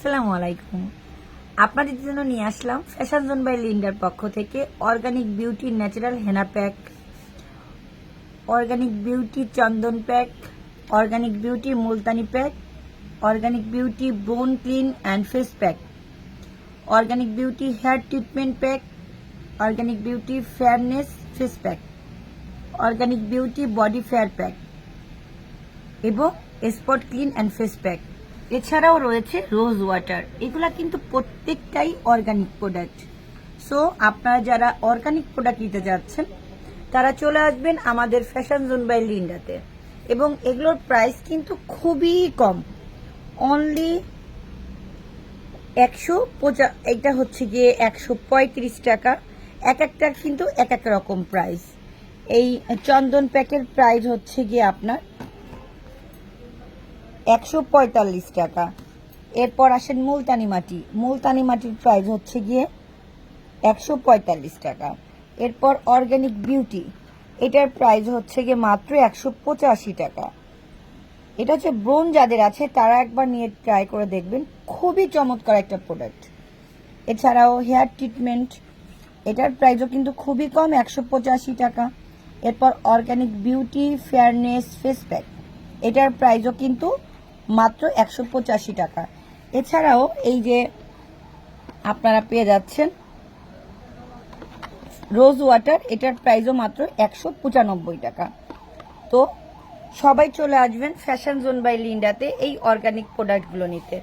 আসসালামু আলাইকুম। আপনাদের জন্য নিয়ে আসলাম ফ্যাশন জোন বাই লিন্ডার পক্ষ থেকে organic beauty natural henna pack, organic beauty chandan pack, organic beauty Multani pack, organic beauty bone clean and face pack, organic beauty hair treatment pack, organic beauty fairness face pack, organic beauty body fair pack এবং spot clean and face pack. এছাড়াও রয়েছে rose water. এগুলা কিন্তু প্রত্যেকটাই organic product. So আপনারা যারা organic product নিতে যাচ্ছেন তারা চলে আসবেন আমাদের ফ্যাশন জোন বাই লিন্ডাতে, এবং এগুলোর প্রাইস কিন্তু খুবই কম, অনলি 150। এটা হচ্ছে গিয়ে 135 টাকা। এক একটা কিন্তু এক এক রকম প্রাইস। এই চন্দন প্যাকের প্রাইস হচ্ছে গিয়ে আপনার 145 টাকা। এরপর আসেন মুলতানি মাটি। মুলতানি মাটির প্রাইস হচ্ছে গিয়ে 145 টাকা। এরপর অর্গানিক বিউটি, এটার প্রাইস হচ্ছে গিয়ে মাত্র 185 টাকা। এটা হচ্ছে ব্রণ যাদের আছে তারা একবার নিয়ে ট্রাই করে দেখবেন, খুবই চমৎকার একটা প্রোডাক্ট। এছাড়াও হেয়ার ট্রিটমেন্ট, এটার প্রাইসও কিন্তু খুবই কম, 185 টাকা। এরপর organic beauty fairness face pack, এটার প্রাইসও কিন্তু মাত্র 185 টাকা। এছাড়াও এই যে আপনারা পেয়ে যাচ্ছেন রোজ ওয়াটার, এটার প্রাইসও মাত্র 195 টাকা। তো সবাই চলে আসবেন ফ্যাশন জোন বাই লিন্ডাতে এই অর্গানিক প্রোডাক্টগুলো নিতে।